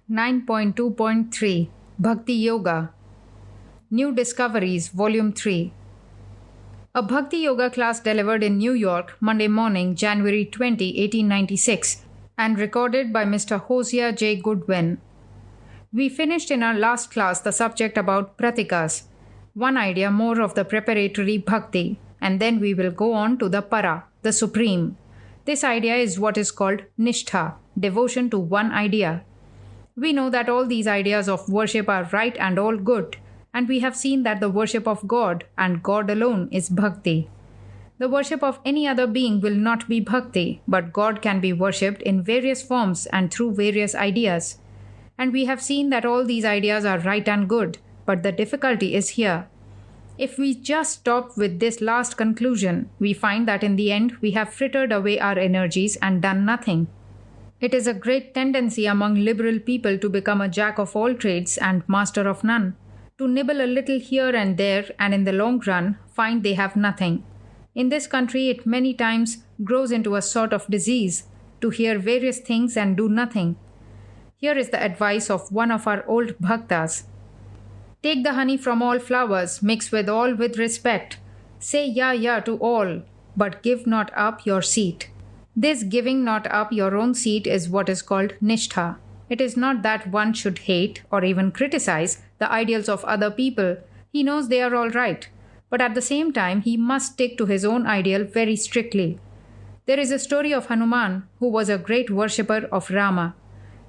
9.2.3 Bhakti-Yoga New Discoveries Volume 3 A Bhakti-Yoga class delivered in New York, Monday morning, January 20, 1896, and recorded by Mr. Hosea J. Goodwin. We finished in our last class the subject about pratikas, one idea more of the preparatory bhakti, and then we will go on to the para, the supreme. This idea is what is called nishtha, devotion to one idea. We know that all these ideas of worship are right and all good, and we have seen that the worship of God and God alone is bhakti. The worship of any other being will not be bhakti, but God can be worshipped in various forms and through various ideas. And we have seen that all these ideas are right and good, but the difficulty is here. If we just stop with this last conclusion, we find that in the end we have frittered away our energies and done nothing. It is a great tendency among liberal people to become a jack of all trades and master of none, to nibble a little here and there and in the long run find they have nothing. In this country it many times grows into a sort of disease, to hear various things and do nothing. Here is the advice of one of our old bhaktas. Take the honey from all flowers, mix with all with respect. Say ya to all, but give not up your seat. This giving not up your own seat is what is called nishtha. It is not that one should hate or even criticize the ideals of other people. He knows they are all right. But at the same time, he must stick to his own ideal very strictly. There is a story of Hanuman, who was a great worshipper of Rama.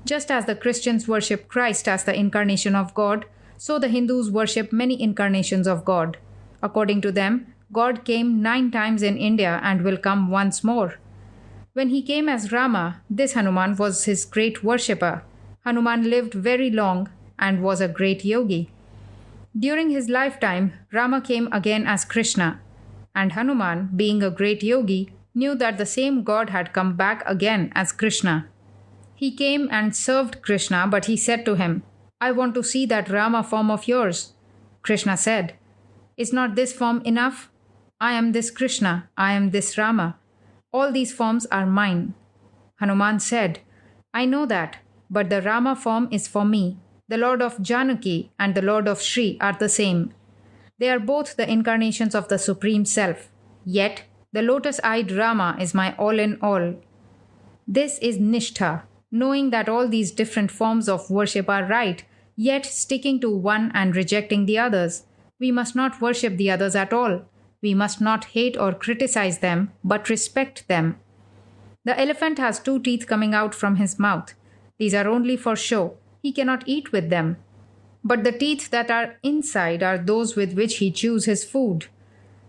Just as the Christians worship Christ as the incarnation of God, so the Hindus worship many incarnations of God. According to them, God came 9 times in India and will come once more. When he came as Rama, this Hanuman was his great worshipper. Hanuman lived very long and was a great yogi. During his lifetime, Rama came again as Krishna, and Hanuman, being a great yogi, knew that the same God had come back again as Krishna. He came and served Krishna, but he said to him, "I want to see that Rama form of yours." Krishna said, "Is not this form enough? I am this Krishna, I am this Rama. All these forms are mine." Hanuman said, "I know that, but the Rama form is for me. The Lord of Janaki and the Lord of Sri are the same. They are both the incarnations of the Supreme Self. Yet, the lotus-eyed Rama is my all in all." This is nishtha, knowing that all these different forms of worship are right, yet sticking to one and rejecting the others. We must not worship the others at all. We must not hate or criticize them, but respect them. The elephant has 2 teeth coming out from his mouth. These are only for show. He cannot eat with them. But the teeth that are inside are those with which he chews his food.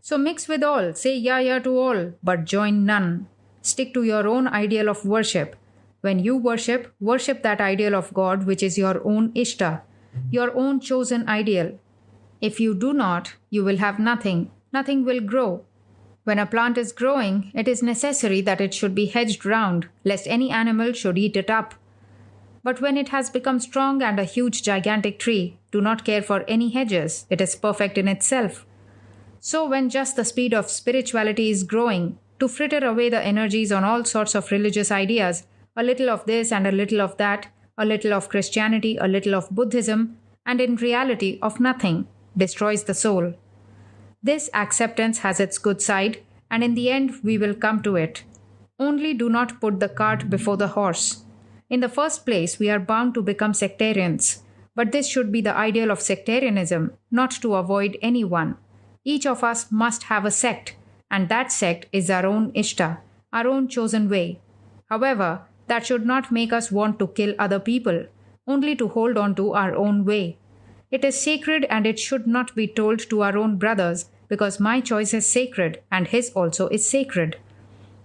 So mix with all, say ya to all, but join none. Stick to your own ideal of worship. When you worship, worship that ideal of God which is your own ishta, your own chosen ideal. If you do not, you will have nothing. Nothing will grow. When a plant is growing, it is necessary that it should be hedged round, lest any animal should eat it up. But when it has become strong and a huge gigantic tree, do not care for any hedges, it is perfect in itself. So when just the speed of spirituality is growing, to fritter away the energies on all sorts of religious ideas, a little of this and a little of that, a little of Christianity, a little of Buddhism, and in reality of nothing, destroys the soul. This acceptance has its good side, and in the end we will come to it. Only do not put the cart before the horse. In the first place, we are bound to become sectarians, but this should be the ideal of sectarianism, not to avoid anyone. Each of us must have a sect, and that sect is our own ishta, our own chosen way. However, that should not make us want to kill other people, only to hold on to our own way. It is sacred and it should not be told to our own brothers, because my choice is sacred and his also is sacred.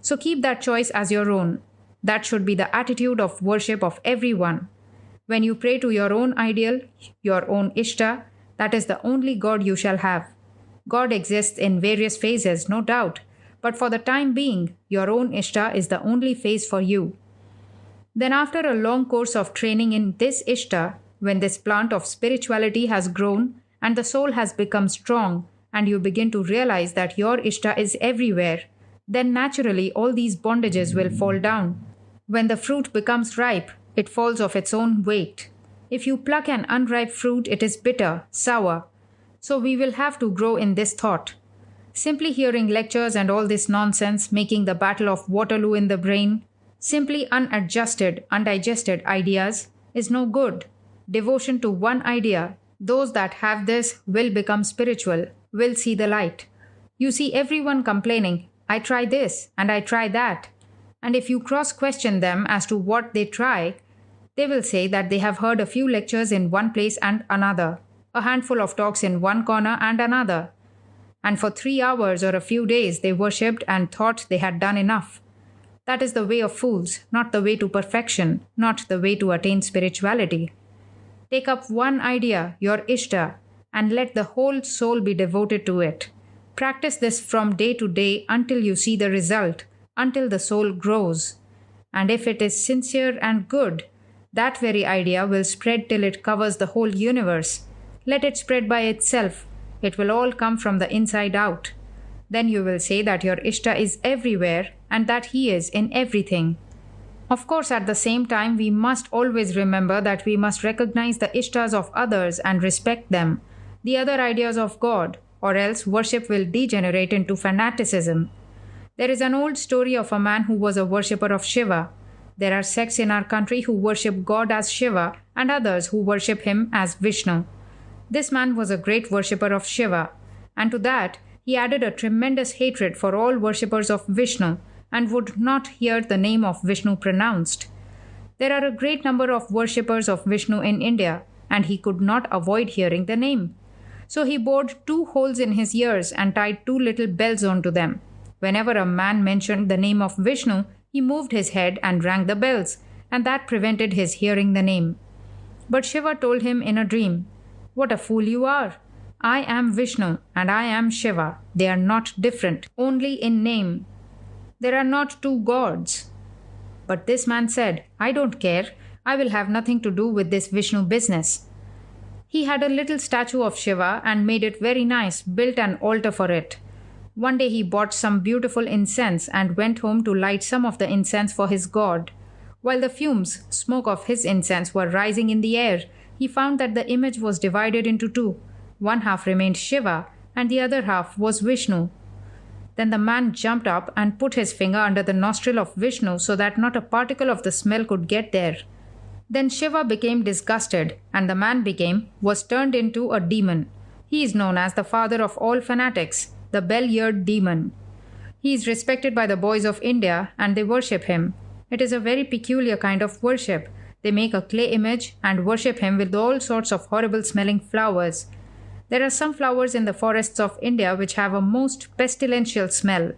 So keep that choice as your own. That should be the attitude of worship of everyone. When you pray to your own ideal, your own ishta, that is the only God you shall have. God exists in various phases, no doubt, but for the time being, your own ishta is the only phase for you. Then after a long course of training in this ishta, when this plant of spirituality has grown and the soul has become strong and you begin to realize that your ishta is everywhere, then naturally all these bondages will fall down. When the fruit becomes ripe, it falls of its own weight. If you pluck an unripe fruit, it is bitter, sour. So we will have to grow in this thought. Simply hearing lectures and all this nonsense, making the Battle of Waterloo in the brain, simply unadjusted, undigested ideas, is no good. Devotion to one idea, those that have this will become spiritual, will see the light. You see everyone complaining, I try this and I try that. And if you cross-question them as to what they try, they will say that they have heard a few lectures in one place and another, a handful of talks in one corner and another. And for 3 hours or a few days they worshipped and thought they had done enough. That is the way of fools, not the way to perfection, not the way to attain spirituality. Take up one idea, your Ishta, and let the whole soul be devoted to it. Practice this from day to day until you see the result, until the soul grows. And if it is sincere and good, that very idea will spread till it covers the whole universe. Let it spread by itself. It will all come from the inside out. Then you will say that your Ishta is everywhere and that he is in everything. Of course, at the same time, we must always remember that we must recognize the Ishtas of others and respect them, the other ideas of God, or else worship will degenerate into fanaticism. There is an old story of a man who was a worshipper of Shiva. There are sects in our country who worship God as Shiva and others who worship him as Vishnu. This man was a great worshipper of Shiva, and to that he added a tremendous hatred for all worshippers of Vishnu and would not hear the name of Vishnu pronounced. There are a great number of worshippers of Vishnu in India, and he could not avoid hearing the name. So he bored 2 holes in his ears and tied 2 little bells onto them. Whenever a man mentioned the name of Vishnu, he moved his head and rang the bells, and that prevented his hearing the name. But Shiva told him in a dream, "What a fool you are! I am Vishnu and I am Shiva. They are not different, only in name. There are not 2 gods." But this man said, "I don't care. I will have nothing to do with this Vishnu business." He had a little statue of Shiva and made it very nice, built an altar for it. One day he bought some beautiful incense and went home to light some of the incense for his god. While the fumes, smoke of his incense were rising in the air, he found that the image was divided into 2. One half remained Shiva and the other half was Vishnu. Then the man jumped up and put his finger under the nostril of Vishnu so that not a particle of the smell could get there. Then Shiva became disgusted and the man was turned into a demon. He is known as the father of all fanatics, the bell-eared demon. He is respected by the boys of India and they worship him. It is a very peculiar kind of worship. They make a clay image and worship him with all sorts of horrible smelling flowers. There are some flowers in the forests of India which have a most pestilential smell.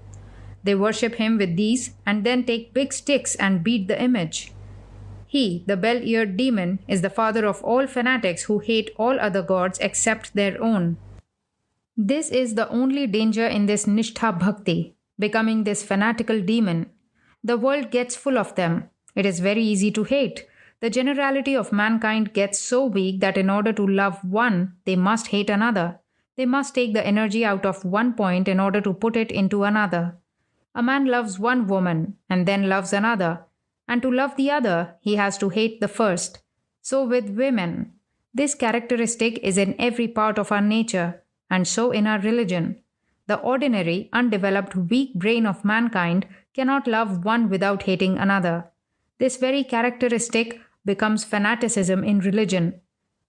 They worship him with these and then take big sticks and beat the image. He, the bell-eared demon, is the father of all fanatics who hate all other gods except their own. This is the only danger in this Nishtha Bhakti, becoming this fanatical demon. The world gets full of them. It is very easy to hate. The generality of mankind gets so weak that in order to love one, they must hate another. They must take the energy out of one point in order to put it into another. A man loves one woman and then loves another. And to love the other, he has to hate the first. So with women, this characteristic is in every part of our nature, and so in our religion. The ordinary, undeveloped, weak brain of mankind cannot love one without hating another. This very characteristic becomes fanaticism in religion.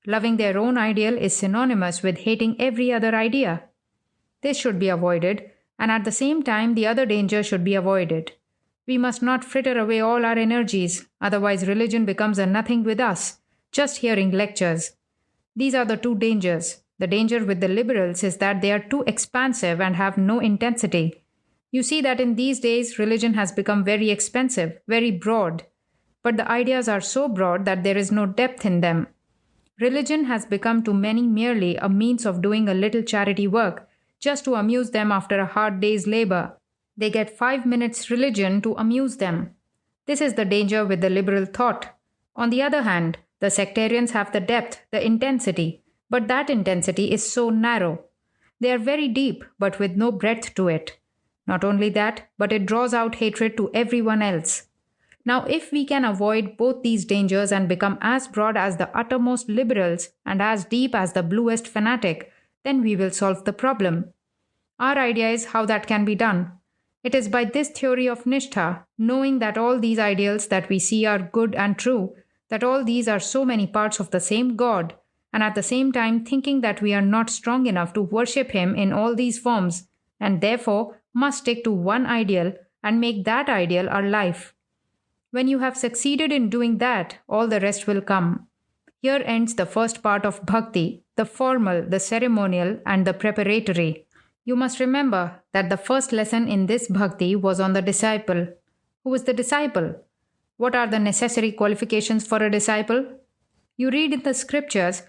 Loving their own ideal is synonymous with hating every other idea. This should be avoided, and at the same time the other danger should be avoided. We must not fritter away all our energies, otherwise religion becomes a nothing with us, just hearing lectures. These are the 2 dangers. The danger with the liberals is that they are too expansive and have no intensity. You see that in these days religion has become very expensive, very broad. But the ideas are so broad that there is no depth in them. Religion has become to many merely a means of doing a little charity work, just to amuse them after a hard day's labor. They get 5 minutes religion to amuse them. This is the danger with the liberal thought. On the other hand, the sectarians have the depth, the intensity, but that intensity is so narrow. They are very deep, but with no breadth to it. Not only that, but it draws out hatred to everyone else. Now, if we can avoid both these dangers and become as broad as the uttermost liberals and as deep as the bluest fanatic, then we will solve the problem. Our idea is how that can be done. It is by this theory of Nishtha, knowing that all these ideals that we see are good and true, that all these are so many parts of the same God, and at the same time thinking that we are not strong enough to worship Him in all these forms, and therefore must stick to one ideal and make that ideal our life. When you have succeeded in doing that, all the rest will come. Here ends the first part of bhakti, the formal, the ceremonial, and the preparatory. You must remember that the first lesson in this bhakti was on the disciple. Who is the disciple? What are the necessary qualifications for a disciple? You read in the scriptures,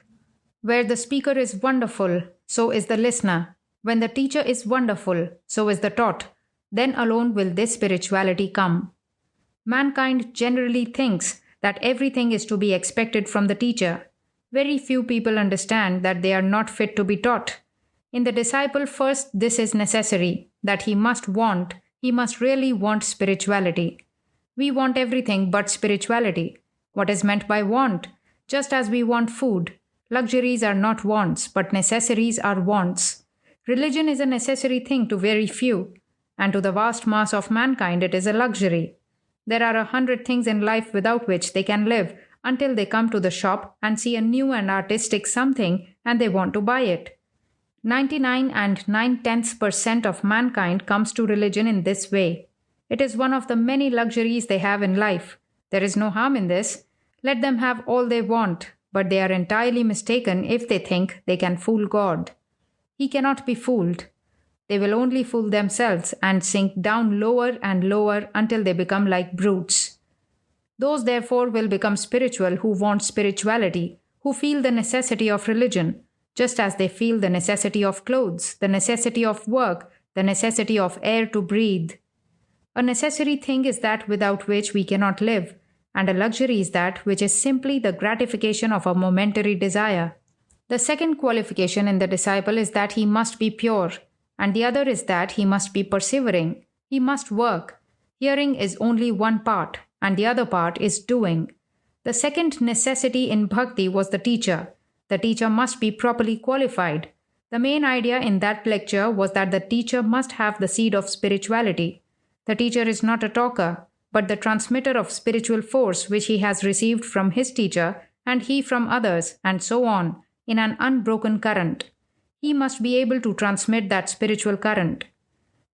where the speaker is wonderful, so is the listener. When the teacher is wonderful, so is the taught. Then alone will this spirituality come. Mankind generally thinks that everything is to be expected from the teacher. Very few people understand that they are not fit to be taught. In the disciple, first, this is necessary, that he must really want spirituality. We want everything but spirituality. What is meant by want? Just as we want food. Luxuries are not wants, but necessaries are wants. Religion is a necessary thing to very few, and to the vast mass of mankind it is a luxury. There are 100 things in life without which they can live until they come to the shop and see a new and artistic something and they want to buy it. 99 and 9/10% of mankind comes to religion in this way. It is one of the many luxuries they have in life. There is no harm in this. Let them have all they want, but they are entirely mistaken if they think they can fool God. He cannot be fooled. They will only fool themselves and sink down lower and lower until they become like brutes. Those therefore will become spiritual who want spirituality, who feel the necessity of religion, just as they feel the necessity of clothes, the necessity of work, the necessity of air to breathe. A necessary thing is that without which we cannot live, and a luxury is that which is simply the gratification of a momentary desire. The second qualification in the disciple is that he must be pure, and the other is that he must be persevering. He must work. Hearing is only one part, and the other part is doing. The second necessity in bhakti was the teacher. The teacher must be properly qualified. The main idea in that lecture was that the teacher must have the seed of spirituality. The teacher is not a talker, but the transmitter of spiritual force which he has received from his teacher and he from others, and so on, in an unbroken current. He must be able to transmit that spiritual current.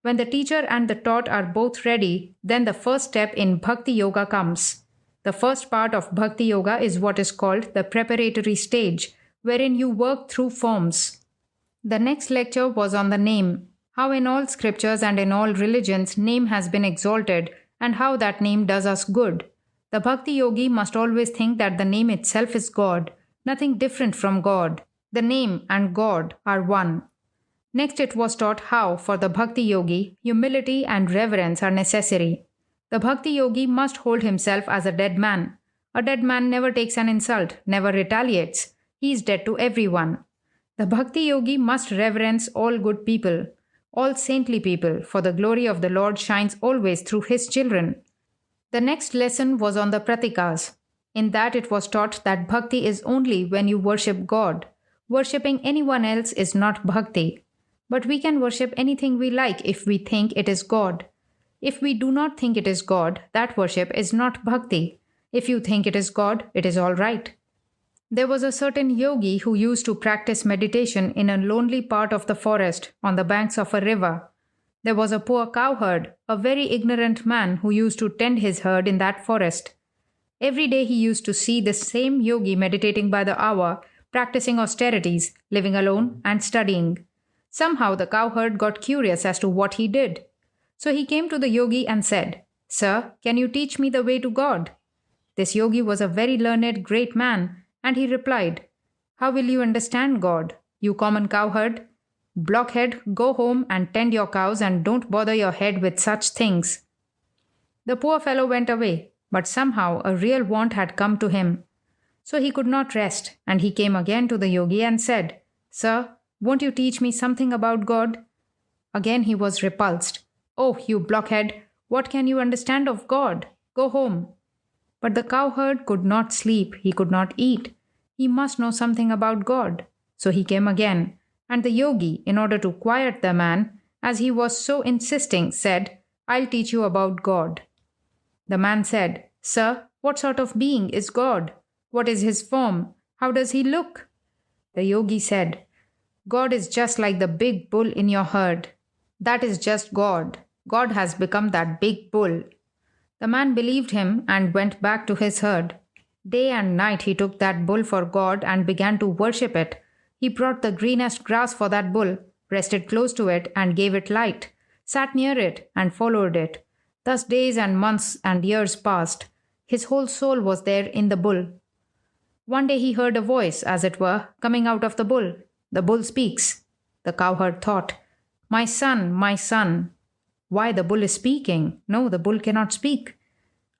When the teacher and the taught are both ready, then the first step in Bhakti-Yoga comes. The first part of Bhakti-Yoga is what is called the preparatory stage, wherein you work through forms. The next lecture was on the name, how in all scriptures and in all religions name has been exalted, and how that name does us good. The Bhakti Yogi must always think that the name itself is God, nothing different from God. The name and God are one. Next it was taught how, for the Bhakti Yogi, humility and reverence are necessary. The Bhakti Yogi must hold himself as a dead man. A dead man never takes an insult, never retaliates. He is dead to everyone. The Bhakti Yogi must reverence all good people, all saintly people, for the glory of the Lord shines always through his children. The next lesson was on the pratikas. In that it was taught that bhakti is only when you worship God. Worshipping anyone else is not bhakti. But we can worship anything we like if we think it is God. If we do not think it is God, that worship is not bhakti. If you think it is God, it is all right. There was a certain yogi who used to practice meditation in a lonely part of the forest on the banks of a river. There was a poor cowherd, a very ignorant man who used to tend his herd in that forest. Every day he used to see this same yogi meditating by the hour, practicing austerities, living alone and studying. Somehow the cowherd got curious as to what he did. So he came to the yogi and said, "Sir, can you teach me the way to God?" This yogi was a very learned, great man, and he replied, "How will you understand God, you common cowherd? Blockhead, go home and tend your cows and don't bother your head with such things." The poor fellow went away, but somehow a real want had come to him. So he could not rest, and he came again to the yogi and said, "Sir, won't you teach me something about God?" Again he was repulsed. "Oh, you blockhead, what can you understand of God? Go home." But the cowherd could not sleep, he could not eat. He must know something about God. So he came again, and the yogi, in order to quiet the man, as he was so insisting, said, "I'll teach you about God." The man said, "Sir, what sort of being is God? What is his form? How does he look?" The yogi said, "God is just like the big bull in your herd. That is just God. God has become that big bull." The man believed him and went back to his herd. Day and night he took that bull for God and began to worship it. He brought the greenest grass for that bull, rested close to it and gave it light, sat near it and followed it. Thus days and months and years passed. His whole soul was there in the bull. One day he heard a voice, as it were, coming out of the bull. The bull speaks. The cowherd thought, my son. Why, the bull is speaking. No, the bull cannot speak."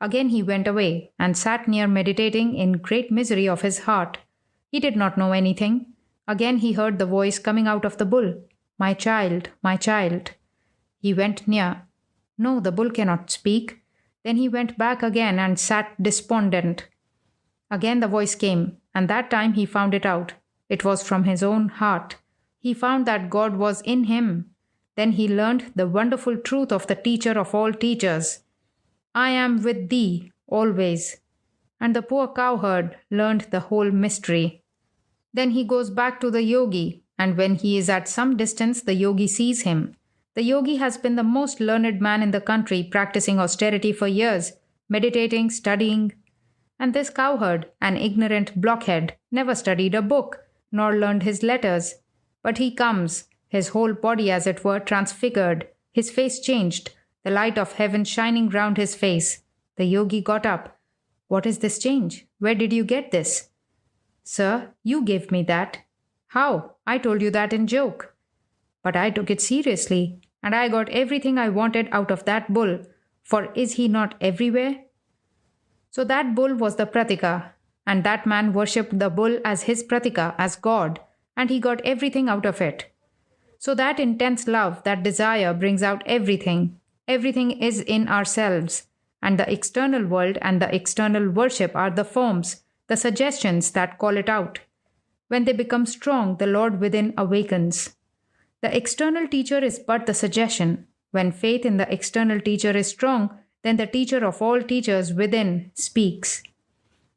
Again he went away and sat near meditating in great misery of his heart. He did not know anything. Again he heard the voice coming out of the bull. My child, my child." He went near. No, the bull cannot speak. Then he went back again and sat despondent. Again the voice came, and that time he found it out. It was from his own heart. He found that God was in him. Then he learned the wonderful truth of the teacher of all teachers. "I am with thee always." And the poor cowherd learned the whole mystery. Then he goes back to the yogi, and when he is at some distance, the yogi sees him. The yogi has been the most learned man in the country, practicing austerity for years, meditating, studying. And this cowherd, an ignorant blockhead, never studied a book, nor learned his letters. But he comes, his whole body as it were transfigured, his face changed, the light of heaven shining round his face. The yogi got up. "What is this change? Where did you get this?" "Sir, you gave me that." "How? I told you that in joke." "But I took it seriously, and I got everything I wanted out of that bull, for is he not everywhere?" So that bull was the Pratika, and that man worshipped the bull as his Pratika, as God, and he got everything out of it. So that intense love, that desire brings out everything. Everything is in ourselves, and the external world and the external worship are the forms, the suggestions that call it out. When they become strong, the Lord within awakens. The external teacher is but the suggestion. When faith in the external teacher is strong, then the teacher of all teachers within speaks.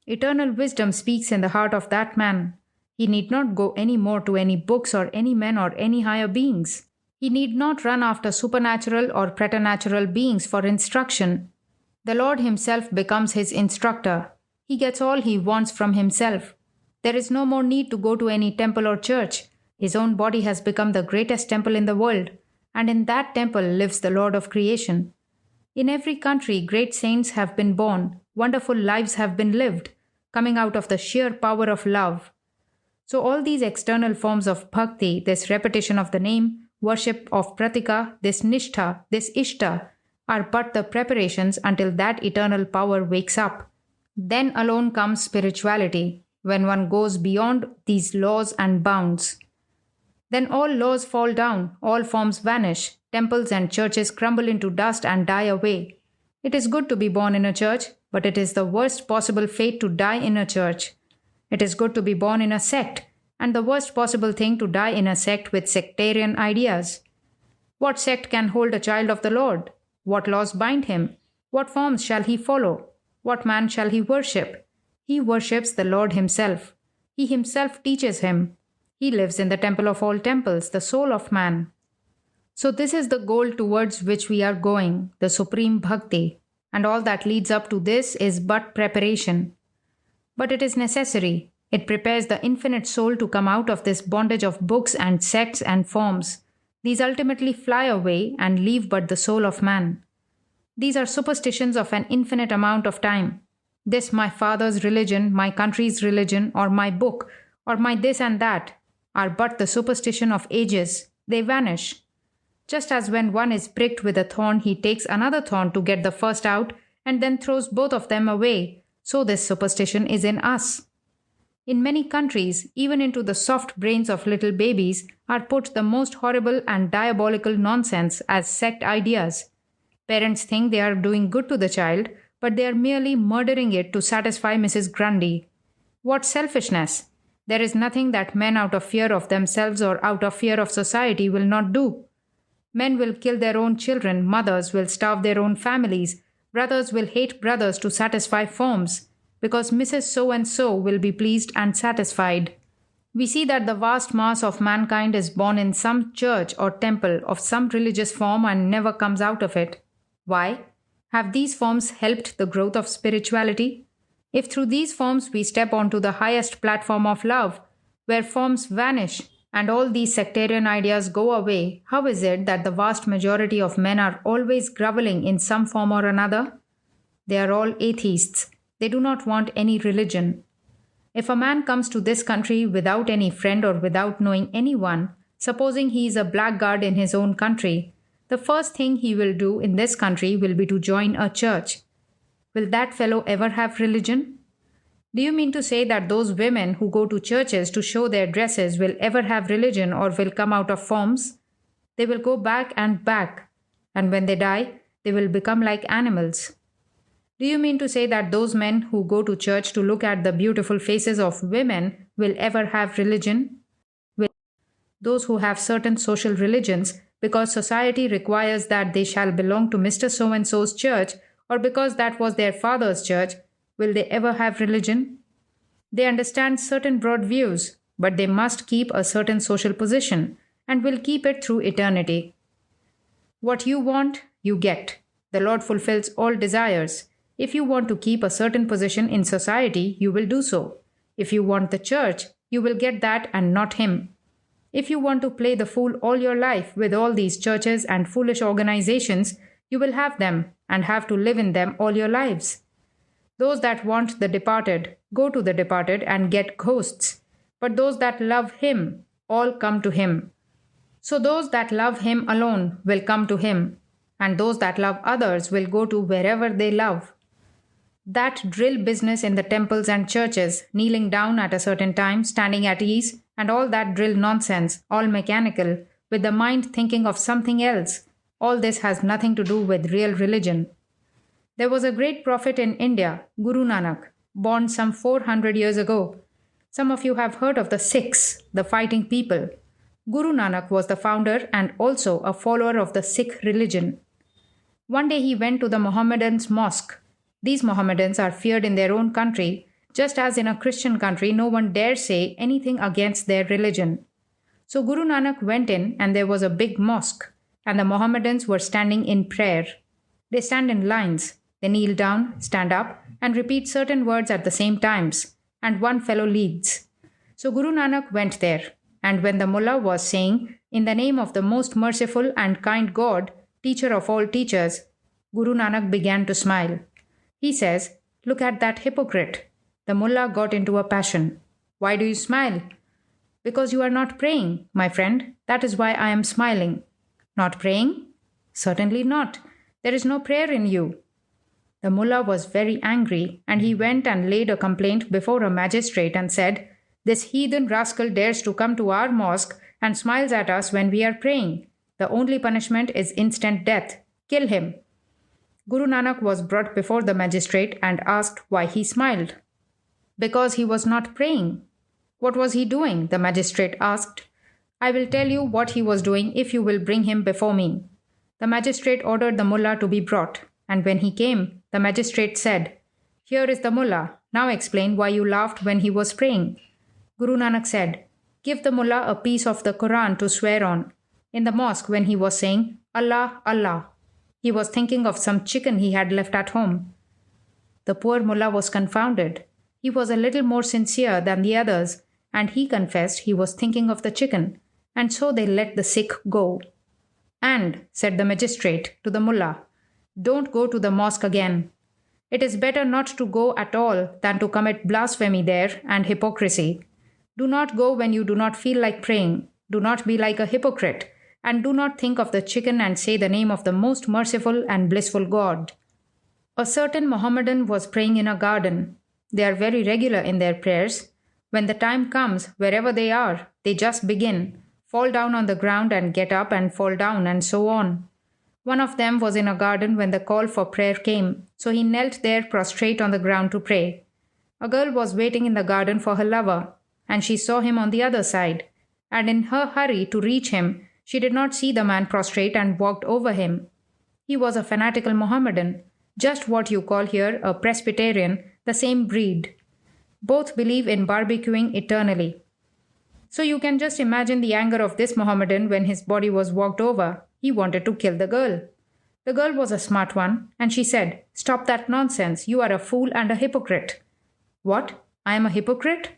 Eternal wisdom speaks in the heart of that man. He need not go any more to any books or any men or any higher beings. He need not run after supernatural or preternatural beings for instruction. The Lord himself becomes his instructor. He gets all he wants from himself. There is no more need to go to any temple or church. His own body has become the greatest temple in the world, and in that temple lives the Lord of creation. In every country, great saints have been born, wonderful lives have been lived, coming out of the sheer power of love. So all these external forms of bhakti, this repetition of the name, worship of pratika, this nishtha, this ishta, are but the preparations until that eternal power wakes up. Then alone comes spirituality, when one goes beyond these laws and bounds. Then all laws fall down, all forms vanish, temples and churches crumble into dust and die away. It is good to be born in a church, but it is the worst possible fate to die in a church. It is good to be born in a sect, and the worst possible thing to die in a sect with sectarian ideas. What sect can hold a child of the Lord? What laws bind him? What forms shall he follow? What man shall he worship? He worships the Lord himself. He himself teaches him. He lives in the temple of all temples, the soul of man. So this is the goal towards which we are going, the supreme bhakti, and all that leads up to this is but preparation. But it is necessary. It prepares the infinite soul to come out of this bondage of books and sects and forms. These ultimately fly away and leave but the soul of man. These are superstitions of an infinite amount of time. This my father's religion, my country's religion, or my book, or my this and that, are but the superstition of ages. They vanish. Just as when one is pricked with a thorn, he takes another thorn to get the first out and then throws both of them away, so this superstition is in us. In many countries, even into the soft brains of little babies, are put the most horrible and diabolical nonsense as sect ideas. Parents think they are doing good to the child, but they are merely murdering it to satisfy Mrs. Grundy. What selfishness! There is nothing that men out of fear of themselves or out of fear of society will not do. Men will kill their own children, mothers will starve their own families, brothers will hate brothers to satisfy forms, because Mrs. So and so will be pleased and satisfied. We see that the vast mass of mankind is born in some church or temple of some religious form and never comes out of it. Why? Have these forms helped the growth of spirituality? If through these forms we step onto the highest platform of love, where forms vanish and all these sectarian ideas go away, how is it that the vast majority of men are always groveling in some form or another? They are all atheists. They do not want any religion. If a man comes to this country without any friend or without knowing anyone, supposing he is a blackguard in his own country, the first thing he will do in this country will be to join a church. Will that fellow ever have religion? Do you mean to say that those women who go to churches to show their dresses will ever have religion or will come out of forms? They will go back, and when they die, they will become like animals. Do you mean to say that those men who go to church to look at the beautiful faces of women will ever have religion? Will those who have certain social religions, because society requires that they shall belong to Mr. So-and-so's church, or because that was their father's church, will they ever have religion? They understand certain broad views, but they must keep a certain social position, and will keep it through eternity. What you want, you get. The Lord fulfills all desires. If you want to keep a certain position in society, you will do so. If you want the church, you will get that and not him. If you want to play the fool all your life with all these churches and foolish organizations, you will have them and have to live in them all your lives. Those that want the departed go to the departed and get ghosts, but those that love him all come to him. So those that love him alone will come to him, and those that love others will go to wherever they love. That drill business in the temples and churches, kneeling down at a certain time, standing at ease, and all that drill nonsense, all mechanical, with the mind thinking of something else, all this has nothing to do with real religion. There was a great prophet in India, Guru Nanak, born some 400 years ago. Some of you have heard of the Sikhs, the fighting people. Guru Nanak was the founder and also a follower of the Sikh religion. One day he went to the Mohammedans' mosque. These Mohammedans are feared in their own country, just as in a Christian country no one dare say anything against their religion. So Guru Nanak went in and there was a big mosque, and the Mohammedans were standing in prayer. They stand in lines, they kneel down, stand up, and repeat certain words at the same times, and one fellow leads. So Guru Nanak went there, and when the mullah was saying, "In the name of the most merciful and kind God, teacher of all teachers," Guru Nanak began to smile. He says, "Look at that hypocrite." The mullah got into a passion. "Why do you smile?" "Because you are not praying, my friend. That is why I am smiling." "Not praying?" "Certainly not. There is no prayer in you." The mullah was very angry, and he went and laid a complaint before a magistrate and said, "This heathen rascal dares to come to our mosque and smiles at us when we are praying. The only punishment is instant death. Kill him." Guru Nanak was brought before the magistrate and asked why he smiled. "Because he was not praying." "What was he doing?" the magistrate asked. "I will tell you what he was doing if you will bring him before me." The magistrate ordered the mullah to be brought, and when he came, the magistrate said, "Here is the mullah. Now explain why you laughed when he was praying." Guru Nanak said, "Give the mullah a piece of the Quran to swear on." In the mosque, when he was saying, "Allah, Allah," he was thinking of some chicken he had left at home. The poor mullah was confounded. He was a little more sincere than the others, and he confessed he was thinking of the chicken, and so they let the Sikh go. "And," said the magistrate to the mullah, "don't go to the mosque again. It is better not to go at all than to commit blasphemy there and hypocrisy. Do not go when you do not feel like praying. Do not be like a hypocrite, and do not think of the chicken and say the name of the most merciful and blissful God." A certain Mohammedan was praying in a garden. They are very regular in their prayers. When the time comes, wherever they are, they just begin, fall down on the ground and get up and fall down and so on. One of them was in a garden when the call for prayer came, so he knelt there prostrate on the ground to pray. A girl was waiting in the garden for her lover, and she saw him on the other side. And in her hurry to reach him, she did not see the man prostrate and walked over him. He was a fanatical Mohammedan, just what you call here a Presbyterian, the same breed. Both believe in barbecuing eternally. So you can just imagine the anger of this Mohammedan when his body was walked over. He wanted to kill the girl. The girl was a smart one, and she said, "Stop that nonsense. You are a fool and a hypocrite." "What? I am a hypocrite?"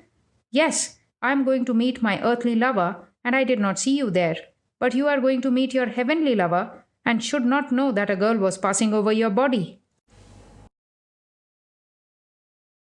"Yes, I am going to meet my earthly lover, and I did not see you there. But you are going to meet your heavenly lover, and should not know that a girl was passing over your body."